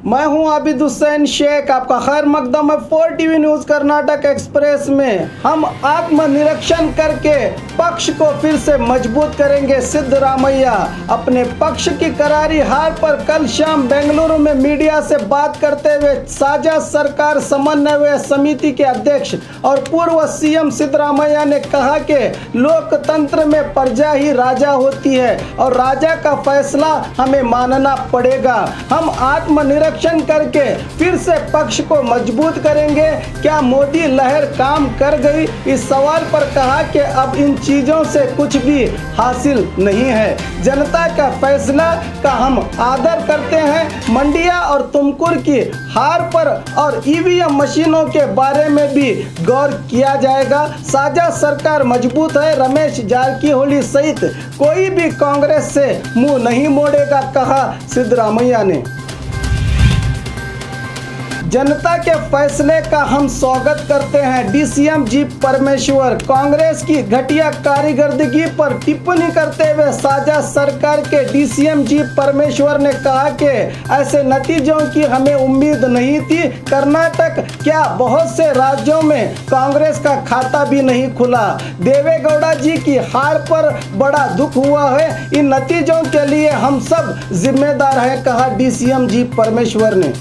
मैं हूं आबिद हुसैन शेख, आपका खैर मकदम है 4 टीवी न्यूज कर्नाटक एक्सप्रेस में। हम आत्मनिरीक्षण करके पक्ष को फिर से मजबूत करेंगे। सिद्धरामैया अपने पक्ष की करारी हार पर कल शाम बेंगलुरु में मीडिया से बात करते हुए साझा सरकार समन्वय समिति के अध्यक्ष और पूर्व सीएम सिद्धरामैया ने कहा कि लोकतंत्र में प्रजा ही राजा होती है और राजा का फैसला हमें मानना पड़ेगा। हम आत्मनिरीक्षण करके फिर से पक्ष को मजबूत करेंगे। क्या मोदी लहर काम कर गई? इस सवाल पर कहा कि अब इन चीजों से कुछ भी हासिल नहीं है। जनता का फैसला का हम आदर करते हैं। मंडिया और तुमकुर की हार पर और ईवीएम मशीनों के बारे में भी गौर किया जाएगा। साझा सरकार मजबूत है। रमेश जारकीहोली सहित कोई भी कांग्रेस से मुंह नहीं मोड़ेगा, कहा सिद्धरामैया ने। जनता के फैसले का हम स्वागत करते हैं। डीसीएम जी परमेश्वर कांग्रेस की घटिया कारीगर्दगी पर टिप्पणी करते हुए साझा सरकार के डीसीएम जी परमेश्वर ने कहा कि ऐसे नतीजों की हमें उम्मीद नहीं थी। कर्नाटक क्या बहुत से राज्यों में कांग्रेस का खाता भी नहीं खुला। देवेगौड़ा जी की हार पर बड़ा दुख हुआ है। इन नतीजों के लिए हम सब जिम्मेदार हैं, कहा डीसीएम जी परमेश्वर ने।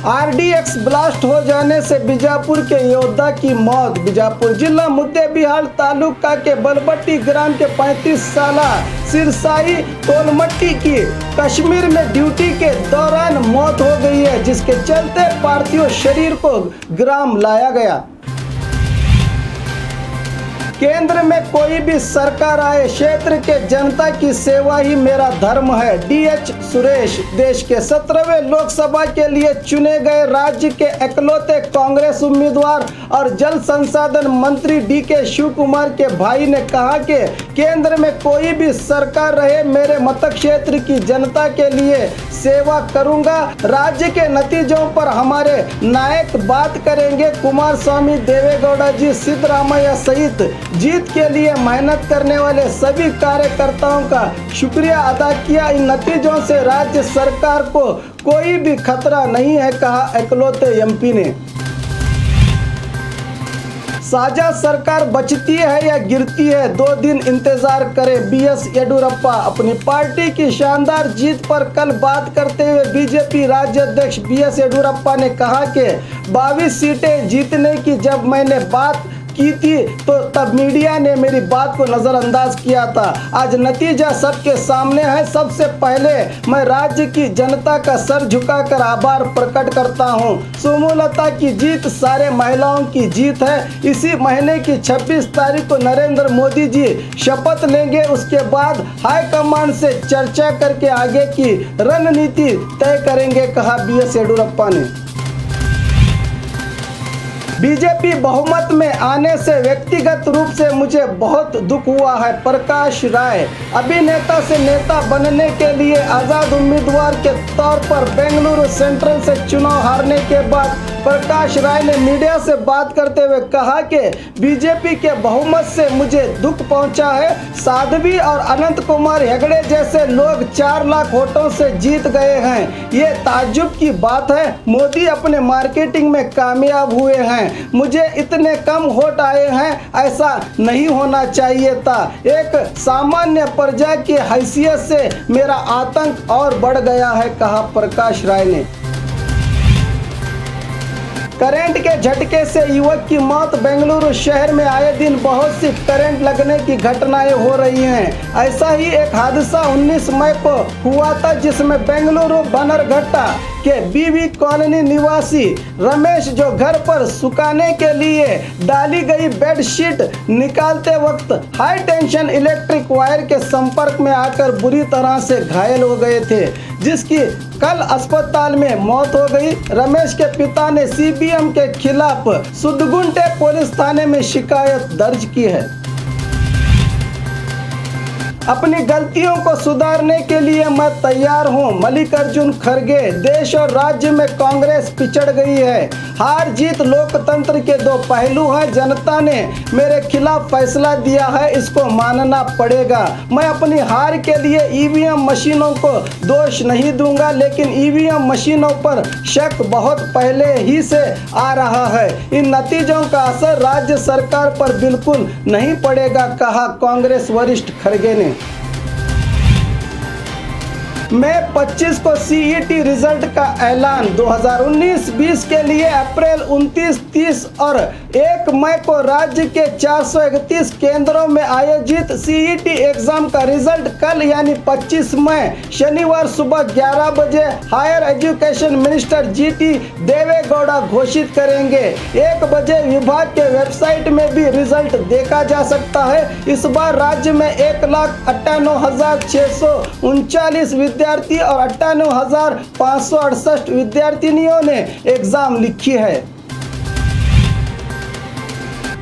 आरडीएक्स ब्लास्ट हो जाने से बीजापुर के योद्धा की मौत। बीजापुर जिला मुद्देबिहार तालुका के बलबट्टी ग्राम के 35 साल सिरसाई तोलमट्टी की कश्मीर में ड्यूटी के दौरान मौत हो गई है, जिसके चलते पार्थिव शरीर को ग्राम लाया गया। केंद्र में कोई भी सरकार आए, क्षेत्र के जनता की सेवा ही मेरा धर्म है। डीएच सुरेश देश के 17वें लोकसभा के लिए चुने गए राज्य के इकलौते कांग्रेस उम्मीदवार और जल संसाधन मंत्री डीके शिव कुमार के भाई ने कहा कि केंद्र में कोई भी सरकार रहे, मेरे मतक्षेत्र की जनता के लिए सेवा करूंगा। राज्य के नतीजों पर हमारे नायक बात करेंगे। कुमार स्वामी, देवेगौड़ा जी, सिद्धरामैया सहित जीत के लिए मेहनत करने वाले सभी कार्यकर्ताओं का शुक्रिया अदा किया। इन नतीजों से राज्य सरकार को कोई भी खतरा नहीं है, कहा इकलौते एमपी ने। साझा सरकार बचती है या गिरती है, 2 दिन इंतजार करें। बीएस येडियुरप्पा अपनी पार्टी की शानदार जीत पर कल बात करते हुए बीजेपी राज्य अध्यक्ष बीएस येडियुरप्पा ने कहा कि 22 सीटें जीतने की जब मैंने बात की थी तो तब मीडिया ने मेरी बात को नजरअंदाज किया था। आज नतीजा सबके सामने है। सबसे पहले मैं राज्य की जनता का सर झुकाकर आभार प्रकट करता हूं। सुमलता की जीत सारे महिलाओं की जीत है। इसी महीने की 26 तारीख को नरेंद्र मोदी जी शपथ लेंगे। उसके बाद हाईकमान से चर्चा करके आगे की रणनीति तय करेंगे, कहा बीएस येडियुरप्पा ने। बीजेपी बहुमत में आने से व्यक्तिगत रूप से मुझे बहुत दुख हुआ है। प्रकाश राय अभिनेता से नेता बनने के लिए आजाद उम्मीदवार के तौर पर बेंगलुरु सेंट्रल से चुनाव हारने के बाद प्रकाश राय ने मीडिया से बात करते हुए कहा कि बीजेपी के बहुमत से मुझे दुख पहुंचा है। साध्वी और अनंत कुमार हेगड़े जैसे लोग 4 लाख वोटों से जीत गए हैं। ये ताज्जुब की बात है। मोदी अपने मार्केटिंग में कामयाब हुए हैं। मुझे इतने कम वोट आए हैं, ऐसा नहीं होना चाहिए था। एक सामान्य प्रजा की हैसियत से मेरा आतंक और बढ़ गया है, कहा प्रकाश राय ने। करंट के झटके से युवक की मौत। बेंगलुरु शहर में आए दिन बहुत सी करंट लगने की घटनाएं हो रही हैं। ऐसा ही एक हादसा 19 मई को हुआ था, जिसमें बेंगलुरु बनरघट्टा के बीवी कॉलोनी निवासी रमेश जो घर पर सुखाने के लिए डाली गई बेडशीट निकालते वक्त हाई टेंशन इलेक्ट्रिक वायर के संपर्क में आकर बुरी तरह से घायल हो गए थे, जिसकी कल अस्पताल में मौत हो गई। रमेश के पिता ने सीबीएम के खिलाफ सुदगुंटे पुलिस थाने में शिकायत दर्ज की है। अपनी गलतियों को सुधारने के लिए मैं तैयार हूं। मल्लिकार्जुन खड़गे। देश और राज्य में कांग्रेस पिछड़ गई है। हार जीत लोकतंत्र के दो पहलू हैं। जनता ने मेरे खिलाफ फैसला दिया है, इसको मानना पड़ेगा। मैं अपनी हार के लिए ईवीएम मशीनों को दोष नहीं दूंगा, लेकिन ईवीएम मशीनों पर शक बहुत पहले ही से आ रहा है। इन नतीजों का असर राज्य सरकार पर बिल्कुल नहीं पड़ेगा, कहा कांग्रेस वरिष्ठ खड़गे ने। मई 25 को सीईटी रिजल्ट का ऐलान। 2019-20 के लिए अप्रैल 29, 30 और 1 मई को राज्य के 431 केंद्रों में आयोजित सीईटी एग्जाम का रिजल्ट कल यानी 25 मई शनिवार सुबह 11 बजे higher education minister GT Devegowda घोषित करेंगे। 1 बजे विभाग के वेबसाइट में भी रिजल्ट देखा जा सकता है। इस बार राज्य में 1,98,639 विद्यार्थी और 58,568 विद्यार्थिनियों ने एग्जाम लिखी है।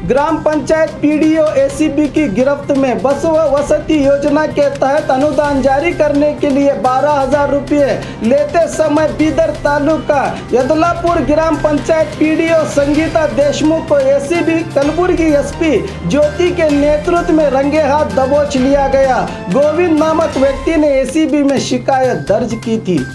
ग्राम पंचायत पीडीओ एसीबी की गिरफ्त में। बसव वसति योजना के तहत अनुदान जारी करने के लिए 12,000 रुपये लेते समय बीदर तालुका यदलापुर ग्राम पंचायत पीडीओ संगीता देशमुख को एसीबी कलबुर्गी एसपी ज्योति के नेतृत्व में रंगे हाथ दबोच लिया गया। गोविंद नामक व्यक्ति ने एसीबी में शिकायत दर्ज की थी।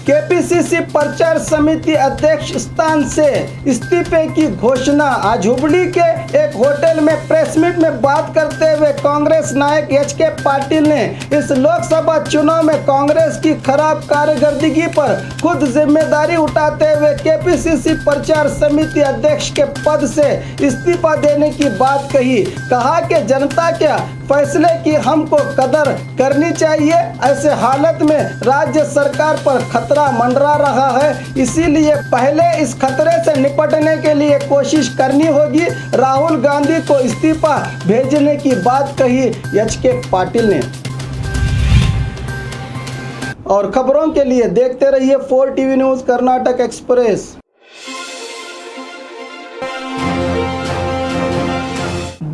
केपीसीसी प्रचार समिति अध्यक्ष स्थान से इस्तीफे की घोषणा। आज हुबली के एक होटल में प्रेस मीट में बात करते हुए कांग्रेस नायक एच.के. पाटिल ने इस लोकसभा चुनाव में कांग्रेस की खराब कारकर्दगी पर खुद जिम्मेदारी उठाते हुए केपीसीसी प्रचार समिति अध्यक्ष के पद से इस्तीफा देने की बात कही। कहा कि जनता के फैसले की हमको कदर करनी चाहिए। ऐसे हालत में राज्य सरकार पर खतरा मंडरा रहा है, इसीलिए पहले इस खतरे से निपटने के लिए कोशिश करनी होगी। राहुल गांधी को इस्तीफा भेजने की बात कही एच.के. पाटिल ने। और खबरों के लिए देखते रहिए 4 TV news Karnataka express.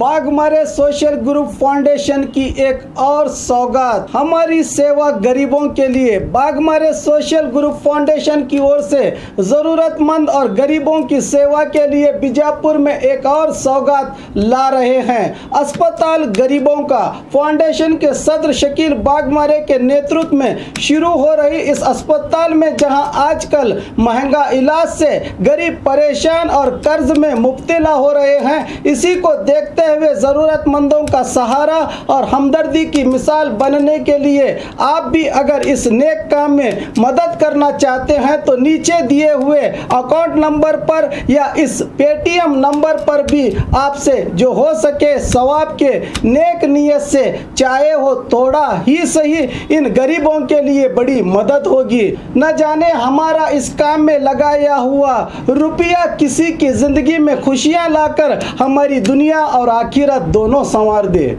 Baghmare social group foundation की एक और सौगात। हमारी सेवा गरीबों के लिए। बाघमारे सोशल ग्रुप फाउंडेशन की ओर से जरूरतमंद और गरीबों की सेवा के लिए बीजापुर में एक और सौगात ला रहे हैं। अस्पताल गरीबों का। फाउंडेशन के सदर शकील बाघमारे के नेतृत्व में शुरू हो रही इस अस्पताल में जहां आजकल महंगा इलाज से गरीब परेशान और कर्ज में मुब्तला हो रहे हैं, इसी को देखते हुए जरूरतमंदों का सहारा और हमदर्दी की मिसाल बनने के लिए आप भी अगर इस नेक काम में मदद करना चाहते हैं तो नीचे दिए हुए अकाउंट नंबर पर या इस पेटीएम नंबर पर भी आपसे जो हो सके सवाब के नेक नियत से चाहे हो थोड़ा ही सही इन गरीबों के लिए बड़ी मदद होगी। न जाने हमारा इस काम में लगाया हुआ रुपया किसी की जिंदगी में खुशियां लाकर हमारी दुनिया और आखिरत दोनों संवार दे।